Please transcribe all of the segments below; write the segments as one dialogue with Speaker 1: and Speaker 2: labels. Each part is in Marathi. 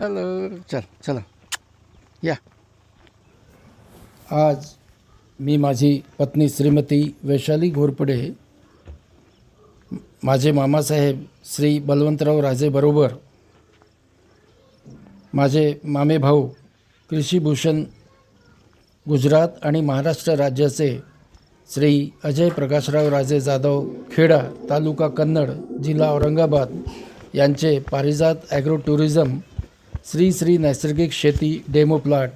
Speaker 1: हॅलो, चला या. आज मी माझी पत्नी श्रीमती वैशाली घोरपडे, माझे मामासाहेब श्री बलवंतराव राजेबरोबर माझे मामे भाऊ कृषीभूषण गुजरात आणि महाराष्ट्र राज्याचे श्री अजय प्रकाशराव राजे जाधव, खेडा तालुका कन्नड, जिल्हा औरंगाबाद यांचे पारिजात ॲग्रो टुरिझम श्री नैसर्गिक शेती डेमो प्लॉट,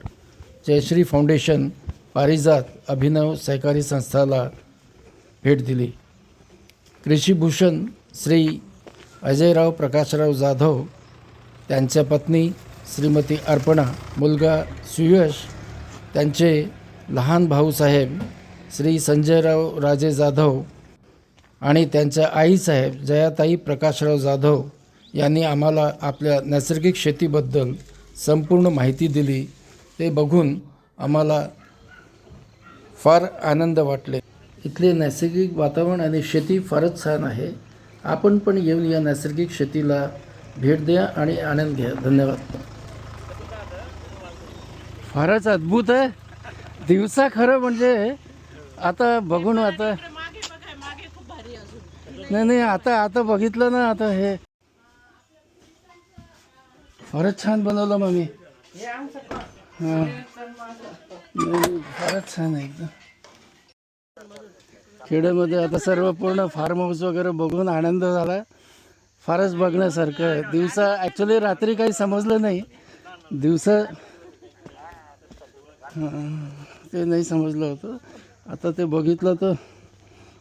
Speaker 1: जयश्री फाउंडेशन, पारिजात अभिनव सहकारी संस्थाला भेट दिली. कृषीभूषण श्री अजयराव प्रकाशराव जाधव, त्यांच्या पत्नी श्रीमती अर्पणा, मुलगा सुयश, त्यांचे लहान भाऊसाहेब श्री संजयराव राजे जाधव आणि त्यांच्या आईसाहेब जयाताई प्रकाशराव जाधव यांनी आम्हाला आपल्या नैसर्गिक शेतीबद्दल संपूर्ण माहिती दिली. ते बघून आम्हाला फार आनंद वाटले. इथले नैसर्गिक वातावरण आणि शेती फारच छान आहे. आपण पण येऊन या नैसर्गिक शेतीला भेट द्या आणि आनंद घ्या. धन्यवाद. फारच अद्भुत आहे. दिवसा खरं म्हणजे आता बघून आता नाही आता बघितलं ना, आता हे फारच छान बनवलं मम्मी. हां, फारच छान आहे एकदम. खेड्यामध्ये आता सर्व पूर्ण फार्म हाऊस वगैरे बघून आनंद झाला. फारच बघण्यासारखं आहे. दिवसा ॲक्च्युली रात्री काही समजलं नाही. दिवसा ते नाही समजलं होतं. आता ते बघितलं तर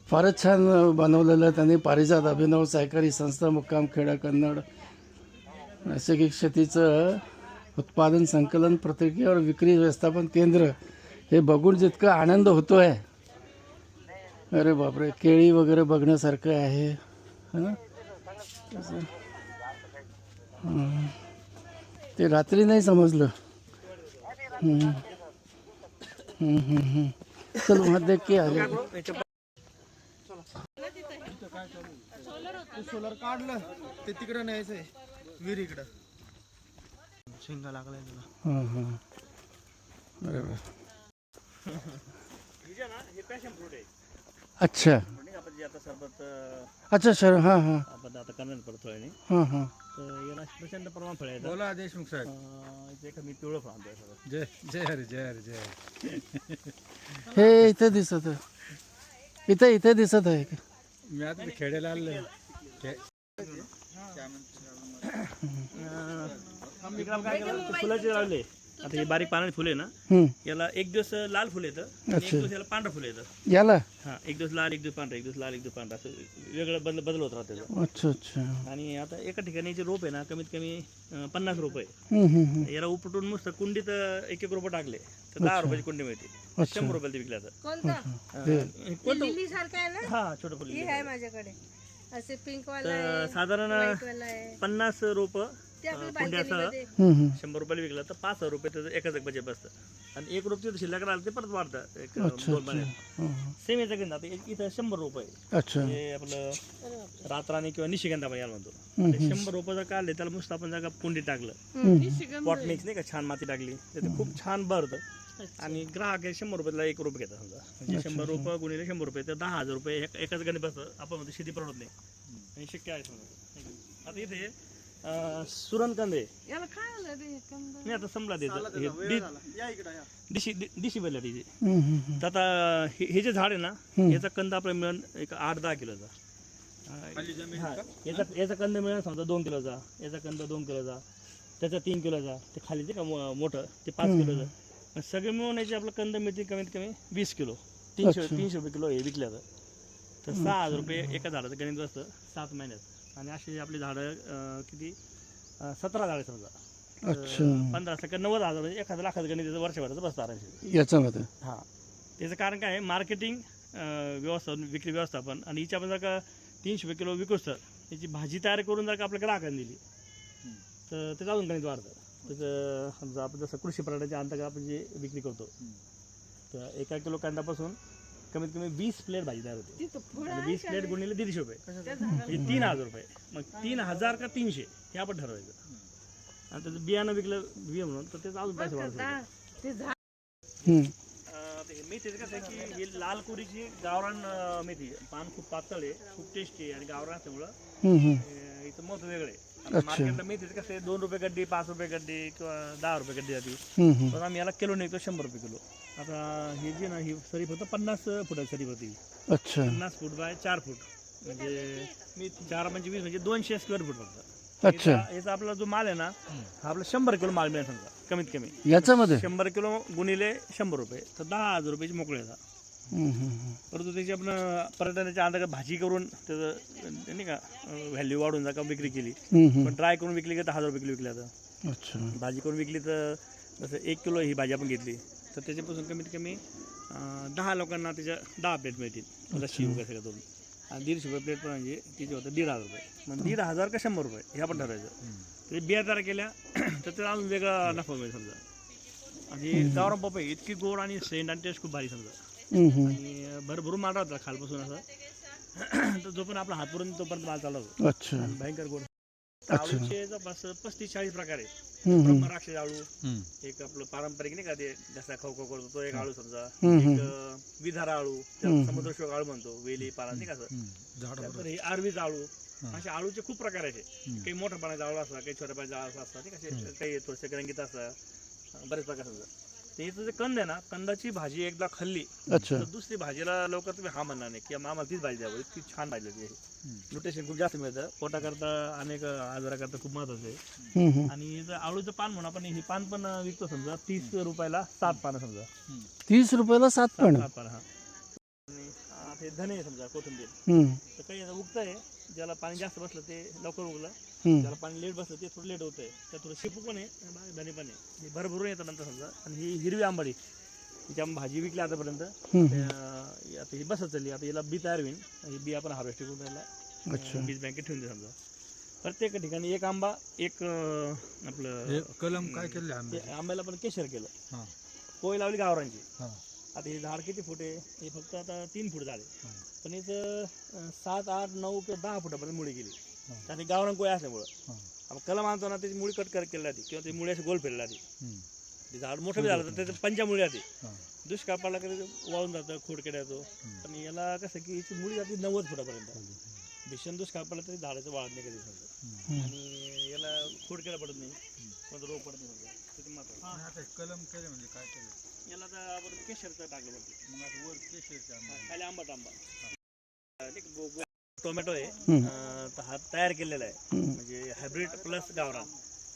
Speaker 1: फारच छान बनवलेलं आहे त्यांनी. पारिजात अभिनव सहकारी संस्था, मुक्काम खेडा कन्नड. नैसर्गिक शेतीचं उत्पादन, संकलन, प्रक्रिया, विक्री, व्यवस्थापन केंद्र, हे बघून जितका आनंद होतो आहे, अरे बापरे. केळी वगैरे बघण्यासारखं आहे. ते रात्री नाही समजलं. चल वहाँ देख के आ जाओ.
Speaker 2: सोलर काढलं ते तिकडे न्यायचंय, विहीर इकडं शेंगा लागलाय तुला.
Speaker 1: बरोबर. अच्छा अच्छा सर. हां हां
Speaker 3: आपण आता करणार पडतोय आणि
Speaker 1: हां
Speaker 3: याला प्रचंड प्रमाण फळ येतात.
Speaker 2: बोला देशमुख साहेब.
Speaker 3: इथे कमी पिवळं फळ आणतोय सगळं.
Speaker 2: जय जय हरी जय हरी जय.
Speaker 1: हे इथे दिसत आहे. इथे दिसत आहे.
Speaker 2: मी आता खेड्याला आलो.
Speaker 3: फुलाचे लावले. आता हे बारीक पानाची फुले ना, याला एक दिवस लाल फुल येतं आणि एक दिवस याला पांढरं फुल येतं.
Speaker 1: याला
Speaker 3: हा, एक दिवस लाल, एक दिवस पांढरं, एक दिवस लाल, एक दिवस पांढरं, असं वेगळं बदल होत राहतं.
Speaker 1: अच्छा अच्छा.
Speaker 3: आणि आता एका ठिकाणी जे रोप आहे ना, कमीत कमी 50 रुपये. याला उपटून मस्त कुंडीत एक एक रोप टाकले तर 10 रुपयाची कुंडी मिळते. 100 रुपयाला विकल्या जातं. हा, छोटं फुल
Speaker 4: माझ्याकडे असे पिंक
Speaker 3: तर साधारण 50 रोप कुंड्यासह 100 रुपयाला विकलं तर 5,000 रुपये त्याचं एकच एक बजेट बसतं. आणि एक रोप तिथं शिल्लक राहिलं ते परत वाढतं एक 2 महिन्यात. सेम याचं घेऊन आता इथं 100 रुपये.
Speaker 1: अच्छा.
Speaker 3: हे आपलं रातराणी किंवा निशिगंधा आपण याला म्हणतो. 100 रुपये जर काढले त्याला मस्त आपण जर कुंडी टाकलं, पॉट मिक्स नाही का, छान माती टाकली तर ते खूप छान भरतं. आणि ग्राहक 100 रुपयाला एक रोप घेतात समजा, म्हणजे 100 रुपये गुणिले 100 रुपये तर 10,000 रुपये एकाच गणित बसतं. आपण म्हणतो शेती परवडत नाही आणि शक्य आहे समजा. आता इथे सुरणकंदे मी आता समला देतो दिशी बैला तिची. तर आता हे जे झाड आहे ना, याचा कंद आपल्याला मिळून एक 8-10 किलोचा. याचा कंद मिळून समजा 2 किलोचा, याचा कंद 2 किलोचा, त्याचा 3 किलोचा, ते खाली ते का मोठं ते 5 किलोचं. सगळे मिळून याचे आपलं कंद मिळते कमीत कमी 20 किलो. 300 रुपये किलो हे विकल्या तर 6,000 रुपये एका झाडाचं गणित बसतं 7 महिन्यात. आणि असे आपली झाडं किती 17 झाडं समजा.
Speaker 1: अच्छा.
Speaker 3: 15 सेकंद 90,000 म्हणजे 1 लाखाचं गणित वर्षभराचं बसतं आरामशीर
Speaker 1: याच्यामध्ये.
Speaker 3: हां, त्याचं कारण काय आहे, मार्केटिंग व्यवस्थापन, विक्री व्यवस्थापन. आणि हिच्या आपण जर का 300 रुपये किलो विकूस तर त्याची भाजी तयार करून जर का आपल्या ग्राहकांनी दिली तर त्याचं अजून गणित वाढतं. त्याचं समजा आपण जसं कृषी प्रणालीच्या अंतर्गत आपण जे विक्री करतो तर 1 किलो कांद्यापासून कमीत कमी 20 प्लेट भाजी तयार होते. 20 प्लेट गुणिले 150 रुपये म्हणजे 3,000 रुपये. मग 3,000 का 300 हे आपण ठरवायचं. आणि त्याचं बियाणं विकलं बिया म्हणून तर त्याचं अजून पैसे वाढतात.
Speaker 4: ते झाड
Speaker 1: हम्म.
Speaker 3: ते मेथीचं कसं आहे की ही लाल कोरीची गावरान मेथी पान खूप पातळ आहे, खूप टेस्टी आहे आणि गावरान असल्यामुळं
Speaker 1: हम्म, हम्म.
Speaker 3: इथं महत्व वेगळं आहे. मार्केटला मेथीचं कसं आहे 2 रुपये गड्डी, 5 रुपये गड्डी किंवा 10 रुपये गड्डी जाते.
Speaker 1: हम्म, हम्म.
Speaker 3: पण आम्ही याला किलो निघतो 100 रुपये किलो. आता ही जी ना ही सरी फक्त 50 फुटाची सरी होती.
Speaker 1: अच्छा
Speaker 3: 50 फूट बाय 4 फूट म्हणजे 4 म्हणजे 20 म्हणजे 200 स्क्वेअर फूट फक्त.
Speaker 1: अच्छा.
Speaker 3: याचा आपला जो माल आहे ना हा आपला 100 किलो माल मिळेल समजा कमीत कमी.
Speaker 1: याच्यामध्ये
Speaker 3: 100 किलो गुणिले 100 रुपये तर 10,000 रुपयाची मोकळे येतात.
Speaker 1: हम्म, हम्म.
Speaker 3: परंतु त्याची आपण पर्यटनाच्या अंतर्गत भाजी करून त्याचं नाही का व्हॅल्यू वाढून जा का विक्री केली.
Speaker 1: हम्म, हम्म.
Speaker 3: पण ड्राय करून विकली का 10,000 रुपये किलो विकली आता.
Speaker 1: अच्छा
Speaker 3: भाजी करून विकली तर जसं 1 किलो ही भाजी आपण घेतली तर त्याच्यापासून कमीत कमी 10 लोकांना त्याच्या 10 प्लेट मिळतील लस्सी वगैरे सगळं करून. आणि 150 रुपये प्लेट पण म्हणजे तिचे होतं 1,500 रुपये. मग 1,500 का 100 रुपये हे आपण ठरवायचं. ते बिया तयार केल्या तर त्याला अजून वेगळा नफा मिळेल समजा. आणि गावरान पपई इतकी गोड आणि सेंट आणि टेस्ट खूप भारी समजा.
Speaker 1: हम्म, हम्म.
Speaker 3: आणि भरभरून माल राहतात खालपासून असं तर जो पण आपला हातपर्यंत तोपर्यंत माल चालवतो.
Speaker 1: अच्छा
Speaker 3: आणि भयंकर गोड.
Speaker 1: अच्छा.
Speaker 3: आळूचे जवळपास 35-40 प्रकार आहेत.
Speaker 1: हम्म, हम्म.
Speaker 3: ब्रह्मराक्षस आळू एक आपलं पारंपरिक नाही का ते जसा खाऊ खाऊ करतो तो एक आळू समजा.
Speaker 1: हम्म,
Speaker 3: एक विधारा आळू त्याला समुद्रशोक आळू म्हणतो, वेली पाला नाही का असं. त्यानंतर हे आरवीच आळू. असे आळूचे खूप प्रकार आहेत. काही मोठ्या पाण्याचा आळू असतात, काही छोट्या पाण्याचा आळू असतात नाही का, काही थोडेसे रंगीत असतात, बरेच प्रकार समजा. त्याचं जे कंद आहे ना कंदाची भाजी एकदा खाल्ली
Speaker 1: अच्छा
Speaker 3: तर दुसरी भाजीला लवकर तुम्ही हा म्हणणार नाही की आम्हाला तीच भाजी द्यावं. इतकी छान भाजी आहे. न्यूट्रिशन खूप जास्त मिळतं, पोटाकरता अनेक आजाराकरता खूप महत्वाचं आहे.
Speaker 1: हम्म, हम्म.
Speaker 3: आणि जर आळूचं पान म्हणून आपण हे पान पण विकतो समजा 30 रुपयाला 7 पानं समजा.
Speaker 1: 30 रुपयाला 7 पण
Speaker 3: 7 पानं हा. आणि ते धने आहे समजा कोथिंबीर
Speaker 1: हम्म,
Speaker 3: तर काही आता उगतं आहे ज्याला पाणी जास्त बसलं ते लवकर उगलं,
Speaker 1: हम्म.
Speaker 3: ज्याला पाणी लेट बसलं ते थोडं लेट होतं आहे. त्या थोडं शेपू पण आहे आणि बाकी धने पण आहे. हे भरभरून येतं नंतर समजा. आणि ही हिरवी आंबाडी तिची आपण भाजी विकली आतापर्यंत. आता ही बसत चालली, आता याला बी तयार होईल. ही बी आपण हार्वेस्ट करून त्याला बीज बँकेत ठेवून दे समजा. प्रत्येक ठिकाणी एक आंबा एक आपलं
Speaker 2: कलम काय केले आम्ही
Speaker 3: ते आंब्याला पण केशर केलं, पोळी लावली गावरांची. आता हे झाड किती फूट आहे? हे फक्त आता 3 फूट झाले, पण याचं 7, 8, 9 किंवा 10 फुटापर्यंत मुळी गेली. आणि गावरान कोळी असल्यामुळं आपण कलम आणतो ना त्याची मुळी कट केली जाते किंवा ती मुळी अशी गोल फिरली जाते. ते झाड मोठं बी झालं तर त्याचं पंचा मुळी जाते. दुष्काळ पडला की वाळून जातं, खोडकिडा येतो. पण याला कसं की याची मुळी जाते 90 फुटापर्यंत. भीषण दुष्काळ पडला तरी झाडाचं वाढ नाही कधी समजा. आणि याला खोडकिडा पडत नाही, कोणता रोग पडत नाही समजा. किती महत्त्वाचं.
Speaker 2: कलम केले म्हणजे काय केलं
Speaker 3: याला तर आपण केशरचं टाकलं वरती.
Speaker 2: मग आता वर केशरच्या
Speaker 3: खाली आंबट आंबा. टोमॅटो आहे तर हा तयार केलेला आहे. म्हणजे हायब्रिड प्लस गावरान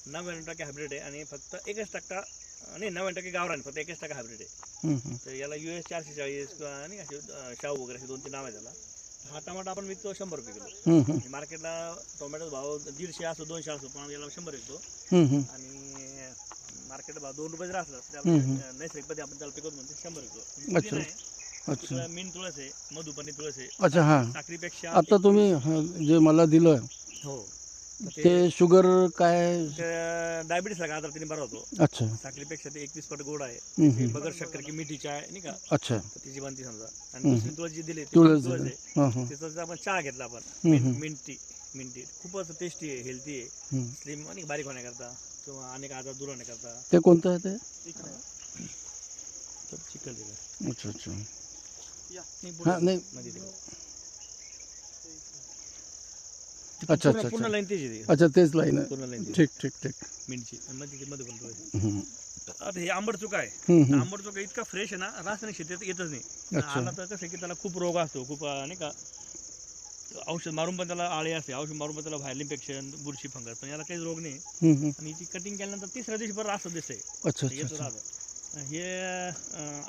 Speaker 3: 99% हायब्रिड आहे आणि फक्त 1% नाही 99% गावरान फक्त 1% हायब्रिड आहे. तर याला US 440 किंवा नाही असे शाहू वगैरे असे 2-3 नाव आहे त्याला. हा टमाटा आपण विकतो 100 रुपये किलो. मार्केटला टोमॅटो भाव 150 असो 200 असो पण याला 100 विकतो. आणि मार्केट भाव 2 रुपये जर असला तर नैसर्गिक पद्धती आपण त्याला पिकवतो म्हणते 100 विकतो.
Speaker 1: अच्छा
Speaker 3: मीन तुळस आहे, मधुपनी तुळस आहे.
Speaker 1: अच्छा हां
Speaker 3: साखरीपेक्षा
Speaker 1: आता तुम्ही जे मला दिलं
Speaker 3: हो
Speaker 1: ते शुगर काय
Speaker 3: डायबिटीसला का आजार तिने बरा होतो.
Speaker 1: अच्छा
Speaker 3: साखरेपेक्षा ते 21 पट गोड आहे. बगर शक्कर की मिठी चाय नाही का
Speaker 1: अच्छा
Speaker 3: तर तिची बनती समजा. आणि दुसरी तुळस जी दिली
Speaker 1: तुळस
Speaker 3: तुळस
Speaker 1: दिली.
Speaker 3: आहे
Speaker 1: हां हां
Speaker 3: तिचा जर आपण चहा घेतला आपण मिंटी खूपच टेस्टी आहे, हेल्दी आहे, स्लिम आणि बारीक होण्याकरता किंवा अनेक आजार दूर होण्याकरता.
Speaker 1: ते कोणतं आहे ते
Speaker 3: चिकल दिलं
Speaker 1: अच्छा अच्छा
Speaker 3: या नाही
Speaker 1: हां नाही
Speaker 3: मध्ये दिलं.
Speaker 1: अच्छा अच्छा
Speaker 3: पूर्ण
Speaker 1: अच्छा
Speaker 3: लाईन तेच आहे
Speaker 1: अच्छा तेच लाईन आहे
Speaker 3: पूर्ण लाईन
Speaker 1: ठीक ठीक ठीक
Speaker 3: मिंटची आणि मध्ये मध्ये पण तुळस.
Speaker 1: हम्म.
Speaker 3: आता हे आंबट चुका आहे.
Speaker 1: हम्म.
Speaker 3: आंबट चुका इतका फ्रेश आहे ना रासायनिक शेतीत येतच नाही.
Speaker 1: अच्छा.
Speaker 3: आला तर कसं आहे की त्याला खूप रोग असतो, खूप नाही का औषध मारून पण त्याला आळे असते, औषध मारून पण त्याला व्हायरल इन्फेक्शन, बुरशी, फंगस, पण याला काहीच रोग नाही. आणि ती कटिंग केल्यानंतर 3ऱ्या दिवशी बरं असं दिसतंय
Speaker 1: अच्छा अच्छा
Speaker 3: येतो
Speaker 1: अच्छा
Speaker 3: राहतं. हे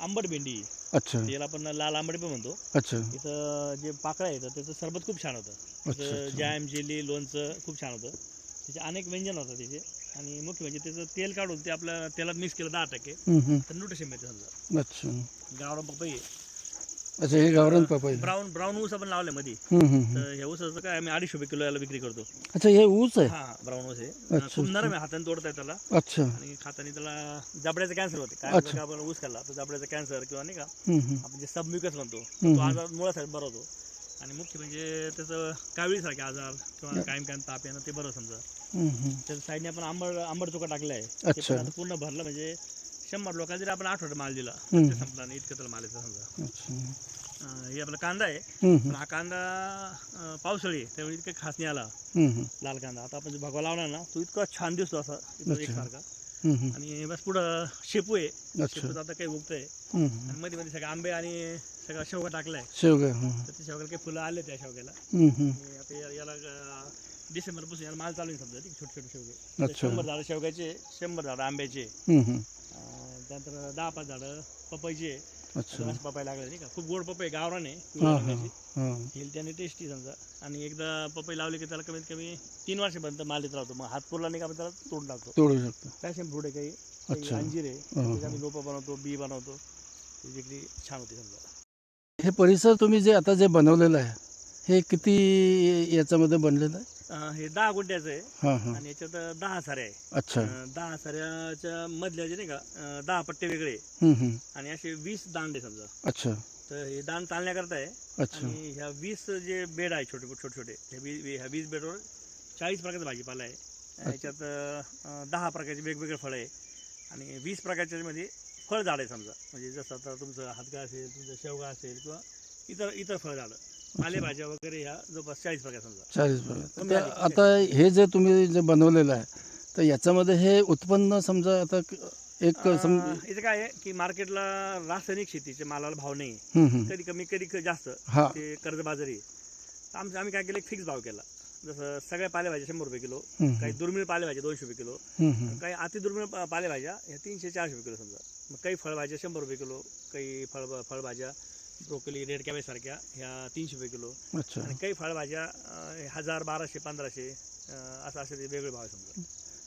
Speaker 3: आंबट भेंडी
Speaker 1: अच्छा
Speaker 3: याला आपण लाल आंबट पण म्हणतो.
Speaker 1: अच्छा
Speaker 3: इथं जे पाकळं येतं त्याचं सरबत खूप छान होतं. त्याचं जॅम, जेली, लोणचं खूप छान होतं. त्याचे अनेक व्यंजन होतं त्याचे. आणि मुख्य म्हणजे त्याचं तेल काढून ते आपल्या तेलात मिक्स केलं 10% तर न्यूट्रिशन मिळते समजा.
Speaker 1: अच्छा
Speaker 3: गावरान पपई
Speaker 1: अच्छा हे गावरान पपई
Speaker 3: ब्राऊन ऊस आपण लावले मध्ये. तर ह्या ऊसाचं काय आम्ही 250 रुपये किलो याला विक्री करतो.
Speaker 1: अच्छा हे ऊस आहे
Speaker 3: हा ब्राऊन ऊस आहे. खूप नरम आहे, हाताने तोडताय त्याला.
Speaker 1: अच्छा
Speaker 3: आणि खाताना त्याला जबड्याचा कॅन्सर होते. काय होतं का आपण ऊस खाल्ला तर जबड्याचा कॅन्सर किंवा नाही का आपण जे सबम्युकस म्हणतो तो आजार मुळासाठी बरा होतो. आणि मुख्य म्हणजे त्याचं कावीळीसारखे आजार किंवा कायम ताप येणं ते बरं समजा. त्याच्या साईडने आपण आंबट चोखा टाकला आहे ते
Speaker 1: अच्छा.
Speaker 3: पण आता पूर्ण भरलं म्हणजे 100 लोकांना जरी आपण आठवडा माल दिला तर ते संपला नाही इतकं त्याला माल येतं समजा.
Speaker 1: अच्छा.
Speaker 3: हे आपला कांदा आहे पण हा कांदा पावसाळी आहे त्यामुळे इतकं खास नाही आला लाल कांदा. आता आपण जो भगवा लावला ना तो इतका छान दिसतो असा एकसारखा. आणि बस पुढं शेपू आहे शेपूचं आता काही उगतंय आणि मध्ये मध्ये सगळे आंबे आणि सगळा शेवगा टाकलाय
Speaker 1: शेवगा.
Speaker 3: तर त्या शेवग्याला काही फुलं आले त्या शेवग्याला. आणि आता याला डिसेंबर पासून याला माल चालू आहे समजा छोटे छोटे शेवगे. 100 झाडं शेवग्याचे 100 झाडं आंब्याचे त्यानंतर 10-5 झाडं पपईचे. पपई लागले नाही का खूप गोड पपई गावरान आहे हेल्थ आणि टेस्टी समजा. आणि एकदा पपई लावली की त्याला कमीत कमी 3 वर्षापर्यंत माल येत राहतो. मग हात पुरला नाही का आपण त्याला तोडून टाकतो.
Speaker 1: तोडू शकतो.
Speaker 3: पॅशन फ्रूट आहे काही अंजीर आहे त्याचे आम्ही रोपं बनवतो बी बनवतो ती विक्री छान होती समजा.
Speaker 1: हे परिसर तुम्ही जे आता जे बनवलेलं आहे हे किती याच्यामध्ये बनलेलं आहे?
Speaker 3: हे 10 गुंठ्याचं आहे
Speaker 1: हां.
Speaker 3: आणि याच्यात 10 साऱ्या आहे.
Speaker 1: अच्छा.
Speaker 3: 10 साऱ्याच्या मधल्या जे नाही का 10 पट्टे वेगळे आणि असे 20 दांड आहे समजा.
Speaker 1: अच्छा.
Speaker 3: तर हे दांड चालण्याकरता आहे.
Speaker 1: अच्छा.
Speaker 3: आणि ह्या 20 जे बेड आहे छोटे छोटे ह्या 20 बेडवर 40 प्रकारचा भाजीपाला आहे. याच्यात 10 प्रकारचे वेगवेगळे फळं आहे आणि 20 प्रकारच्या मध्ये फळ झाड आहे समजा. म्हणजे जसं आता तुमचं हातगा असेल तुमचं शेवगा असेल किंवा इतर फळझाडं पालेभाज्या वगैरे ह्या जवळपास 40 प्रकार समजा.
Speaker 1: 40 प्रकार. आता हे जे तुम्ही जे बनवलेलं आहे तर याच्यामध्ये हे उत्पन्न समजा आता एक
Speaker 3: इथं काय आहे की मार्केटला रासायनिक शेतीचे मालाला भाव नाही. कधी कमी कधी जास्त ते कर्जबाजारी. आम्ही काय केलं एक फिक्स भाव केला. जसं सगळ्या पालेभाज्या 100 रुपये किलो. काही दुर्मिळ पालेभाज्या 200 रुपये किलो. काही अति दुर्मिळ पालेभाज्या ह्या 300-400 रुपये किलो समजा. मग काही फळभाज्या 100 रुपये किलो. काही फळभाज्या ब्रोकली रेड कॅबेज सारख्या ह्या 300 रुपये किलो. आणि काही फळभाज्या 1000, 1200, 1500 असं असे वेगवेगळे भाव समजा.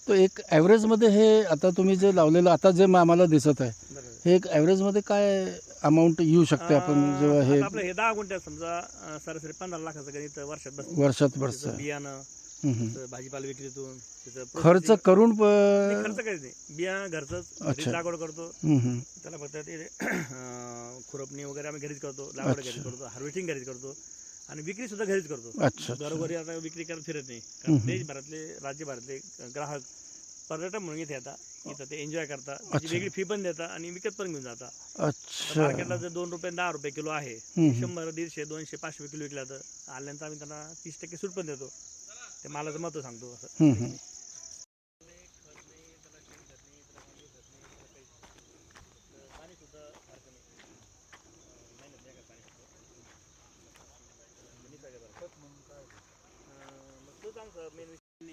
Speaker 1: तो एक ॲव्हरेजमध्ये हे आता तुम्ही जे लावलेलं आता जे आम्हाला दिसत आहे हे एक ॲव्हरेजमध्ये काय अमाऊंट येऊ शकते आपण जेव्हा हे
Speaker 3: आपलं हे 10 गुंठ्यात समजा सरासरी 15 लाखाचं गणित
Speaker 1: वर्षात बसतं.
Speaker 3: बियाणं भाजीपाला विक्रीतून
Speaker 1: खर्च करून
Speaker 3: खर्च काहीच नाही. बिया घरचंच लागवड करतो त्याला फक्त ते खुरपणी वगैरे आम्ही घरीच करतो. लागवड घरीच करतो हार्वेस्टिंग घरीच करतो आणि विक्री सुद्धा घरीच करतो. घरोघरी आता विक्री करत फिरत नाही कारण देशभरातले राज्यभरातले ग्राहक पर्यटन म्हणून इथे येतात. इथं ते एन्जॉय करतात. वेगळी फी पण देतात आणि विकत पण घेऊन जातात. मार्केटला जर 2 रुपये 10 रुपये किलो आहे 100, 150, 200, 500 किलो विकला तर आल्यानंतर आम्ही त्यांना 30% सूट पण देतो. ते मालाचं महत्व सांगतो असं.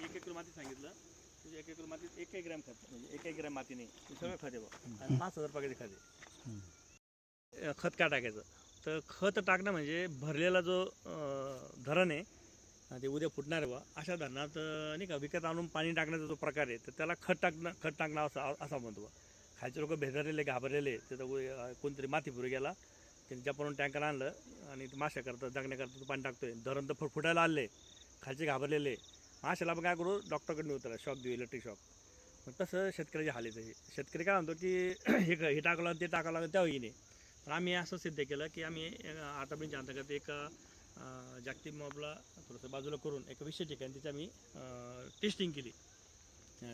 Speaker 3: एक किलो माती सांगितलं तुझ्या 1 किलो मातीत 1 ग्रॅम खत म्हणजे 1 ग्रॅम माती नाही सगळं खत आहे आणि 5000 रुपयाचे खत आहे. खत का टाकायचं तर खत टाकणं म्हणजे भरलेला जो धरण आहे ते उद्या फुटणार आहे बा अशा धरणात नाही का विकत आणून पाणी टाकण्याचा जो प्रकार आहे तर त्याला खत टाकणं असा म्हणतो. खालचे लोक भेदरलेले घाबरलेले तिथं कोणतरी मातीपुरी गेला त्यांनी जपानून टँकर आणलं आणि ते माश्या करतं जगण्याकरता तो पाणी टाकतोय. धरण तर फुटायला आले खालचे घाबरलेले माशाला आपण काय करू डॉक्टरकडे उतरा शॉक देऊ इलेक्ट्रिक शॉक. मग तसं शेतकऱ्याचे हाल येतं. शेतकरी काय म्हणतो की हे टाकावं लागतं ते टाकावं लागतं त्यावेळी नाही. पण आम्ही असं सिद्ध केलं की आम्ही आतापर्यंत अंतर्गत एक जागतिक मॉबला थोडंसं बाजूला करून एक 20 ठिकाणी तिथे आम्ही टेस्टिंग केली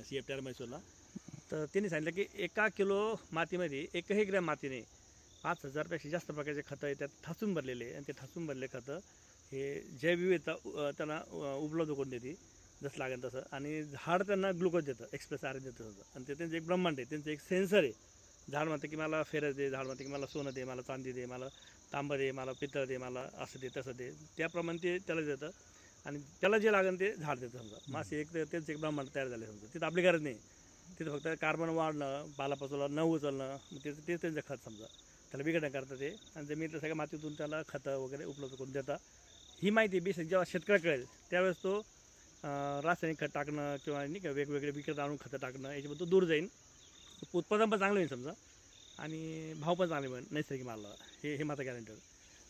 Speaker 3: CFTR मैसूरला. तर त्यांनी सांगितलं की 1 किलो मातीमध्ये 1 ग्रॅम मातीने 5000पेक्षा जास्त प्रकारचे खतं आहे त्यात ठासून भरलेले आणि ते ठासून भरले खतं हे जैवविविधता त्यांना उपलब्ध करून देते जसं लागेल तसं. आणि झाड त्यांना ग्लुकोज देतं एक्सप्रेस आयर्न देतं समजा. आणि ते त्यांचं एक ब्रह्मांड आहे त्यांचं एक सेन्सर आहे. झाड म्हणतं की मला फेरस दे झाड म्हणतं की मला सोनं दे मला चांदी दे मला तांबं दे मला पितळ दे मला असं दे तसं दे त्याप्रमाणे ते त्याला देतं आणि त्याला जे लागेल ते झाड देतं समजा. मासे एक त्यांचं एक ब्रह्मांड तयार झाले समजा. तिथं आपली गरज नाही. तिथं फक्त कार्बन वाढणं पालापाचोला न उचलणं मग ते त्यांचं खत समजा त्याला बिघडणं करतं ते. आणि जमिनीतल्या सगळ्या मातीतून त्याला खतं वगैरे उपलब्ध करून देतात. ही माहिती बेसिक जेव्हा शेतकऱ्याला कळेल त्यावेळेस तो रासायनिक खत टाकणं किंवा नाही का वेगवेगळे विकत आणून खतं टाकणं याच्यामध्ये तो दूर जाईल. उत्पादन पण चांगलं होईल समजा आणि भाव पण चांगले मिळेल नैसर्गिक मालाला. हे मात्र गॅरंटेड.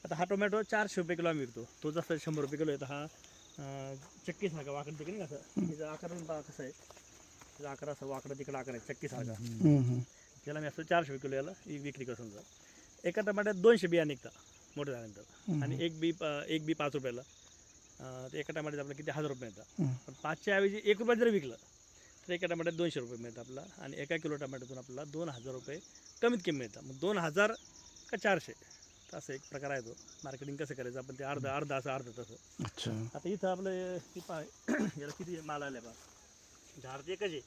Speaker 3: आता हा टोमॅटो 400 रुपये किलो आम्ही विकतो. तो जसं 100 रुपये किलो आहे तर हा चक्कीसारखा वाकडं तिकडे नाही कसं त्याचा आकार पण पहा कसं आहे. त्याचा आकार असं वाकडं तिकडं आकार आहे चक्कीसारखा. त्याला मी असं 400 रुपये किलो याला विक्री करतो समजा. एका टमाट्यात 200 बिया निघतात मोठे झाल्यानंतर आणि एक बी 5 रुपयाला तर एका टमाट्यात आपल्याला किती 1000 रुपये मिळतात. पण 5च्या ऐवजी 1 रुपया जरी विकलं तर एका टमाट्यात 200 रुपये मिळतात आपल्याला, आणि एका किलो टमाट्यातून आपल्याला 2000 रुपये कमीत कमी मिळतात. मग 2000 का 400 तर असं एक प्रकार आहे तो. मार्केटिंग कसं करायचं आपण ते अर्ध असं अर्ध तसं.
Speaker 1: अच्छा.
Speaker 3: आता इथं आपलं याला किती माल आले बा, झाड एकच आहे,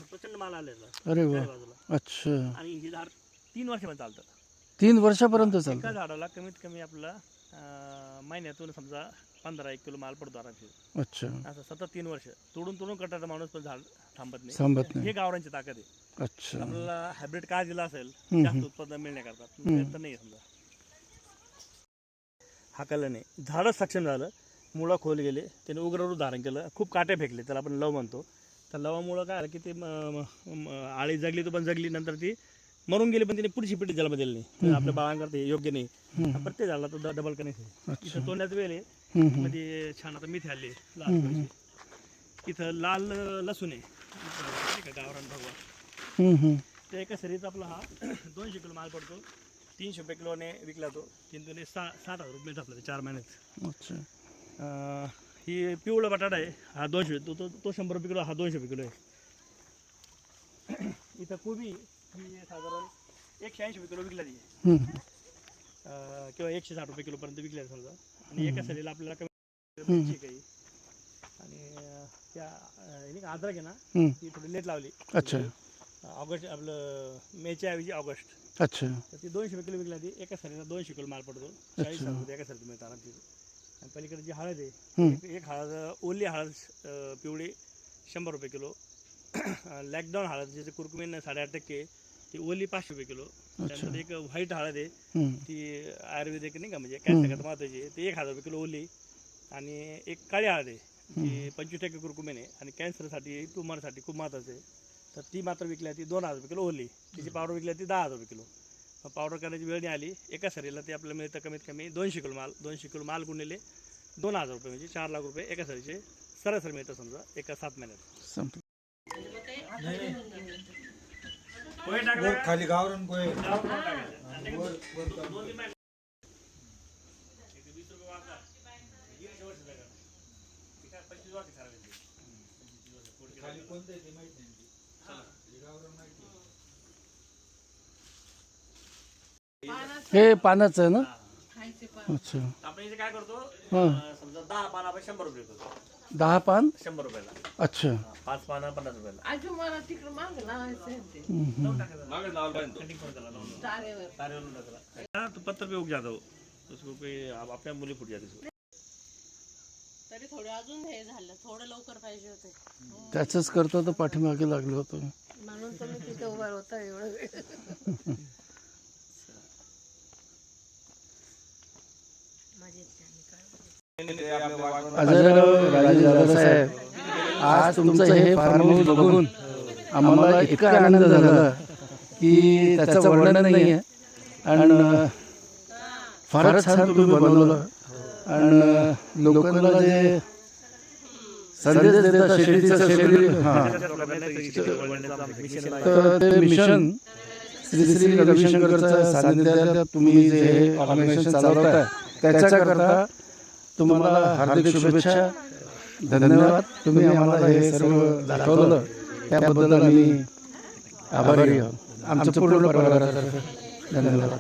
Speaker 3: प्रचंड माल आलेला
Speaker 1: अरे वा.
Speaker 3: बाजूला.
Speaker 1: अच्छा.
Speaker 3: आणि हे झाड 3 वर्षामध्ये चालतं.
Speaker 1: 3 वर्षापर्यंत
Speaker 3: एका
Speaker 1: चालतं.
Speaker 3: झाडाला कमीत कमी आपला महिन्यातून समजा 15-1 किलो माल पडतो आरामशीर.
Speaker 1: अच्छा.
Speaker 3: असं सतत 3 वर्ष तोडून तोडून कटाचा माणूस पण झाड थांबत नाही.
Speaker 1: थांबत नाही.
Speaker 3: हे गावरांची ताकद आहे.
Speaker 1: अच्छा.
Speaker 3: आपल्याला हायब्रिड काय दिला असेल
Speaker 1: हम्म.
Speaker 3: जास्त उत्पादन मिळण्याकरता तर नाही समजा हाकलं नाही. झाडच सक्षम झालं, मुळं खोल गेले, त्याने उग्ररूप धारण केलं, खूप काटे फेकले, त्याला आपण लव म्हणतो. तर लवामुळं काय झालं की ते आळी जगली तो पण जगली, नंतर ती मरून गेली, पण तिने पुढची पिढी जन्म दिली नाही. तर आपल्या बाळांकरता हे योग्य नाही. प्रत्येक झाला तो डबल कनेक्शन. इथं तोंडात वेल आहे, मध्ये छान आता मेथी आली लाल थोडीशी. इथं लाल लसूण आहे गावरान भगवा. तर एका सरीत आपला हा 200 किलो माल पडतो. 300 रुपये किलोने विकला तो. 60,000 रुपये मिळतात आपल्याला 4 महिन्यात.
Speaker 1: अच्छा.
Speaker 3: ही पिवळा बटाटा आहे, हा 200, तो 100 रुपये किलो, हा 200 रुपये किलो आहे. इथं कोबी ही साधारण 180 रुपये किलो विकला ती, किंवा 160 रुपये किलोपर्यंत विकल्या समजा. आणि एका सरीला आपल्याला कमी काही. आणि त्या अद्रक आहे ना, ती थोडी लेट लावली.
Speaker 1: अच्छा.
Speaker 3: ऑगस्ट आपलं मेच्या ऐवजी ऑगस्ट.
Speaker 1: अच्छा.
Speaker 3: तर ती 200 रुपये किलो विकला ती. एका सरीला 200 किलो माल पडतो. 40,000 रुपये एका सरीत मिळतात आरामशीर. आणि पलीकडे जी हळद आहे, एक हळद ओली हळद पिवळी 100 रुपये किलो. लॅकडाऊन हळद ज्याचे कुरकुमीन 8.5%, ती ओली 500 रुपये किलो. त्यानंतर एक व्हाईट हळद आहे, ती आयुर्वेदिक नाही का, म्हणजे कॅन्सरकरता महत्त्वाची आहे, ती 1000 रुपये किलो ओली. आणि एक काळी हळद आहे, ती 25% कुरकुमीन आहे, आणि कॅन्सरसाठी ट्युमरसाठी खूप महत्त्वाचं आहे. तर ती मात्र विकल्या ती 2000 रुपये किलो ओली. तिची पावडर विकल्या ती 10,000 रुपये किलो. पावडर करण्याची वेळ नाही आली. एका सरीला ते आपल्याला मिळतं कमीत कमी 200 किलो माल. 200 किलो माल गुणिले 2000 रुपये म्हणजे 4 लाख रुपये एका सरीचे सरासरी मिळतं समजा एका 7 महिन्यात.
Speaker 2: खाली गावरण कोय
Speaker 1: हे पानाचं आहे ना. अच्छा.
Speaker 3: आपण इथे काय करतो,
Speaker 1: हां.
Speaker 3: समजा 10 पानं आपण 100 रुपये करतो.
Speaker 1: 10 पान.
Speaker 3: 100 रुपयाला.
Speaker 1: अच्छा.
Speaker 3: 5 पानं 50 रुपयाला.
Speaker 4: आजू मला तिकडे माग लावायचं ते तारेवर.
Speaker 3: तो पत्थर पे उग जाता हो, उसको कोई आपल्या मुली फुट जाते.
Speaker 4: तरी थोडे अजून हे झालं, थोडं लवकर पाहिजे होते
Speaker 1: त्याचंच करतो तर पाठीमागे लागलो होतो.
Speaker 4: म्हणून तुम्ही तिथे उभा होता एवढं वेळ.
Speaker 1: अजयराव राजे दादासाहेब, आज तुमचं हे फार्म हाऊस बघून आम्हाला इतका आनंद झाला की त्याचं वर्णन नाही आहे. आणि फारच छान तुम्ही बनवलं. आणि लोकांना जे संदेश देता शेतीचं शेती, हां, तर ते मिशन श्री श्री रविशंकरचं सानिध्यात तुम्ही जे हे ऑर्गनायझेशन चालवताय त्याच्याकरता तुम्हाला हार्दिक शुभेच्छा. धन्यवाद. तुम्ही आम्हाला हे सर्व दाखवलं त्याबद्दल आम्ही आभारी आहोत. आमच्या पूर्ण परिवारातर्फे धन्यवाद.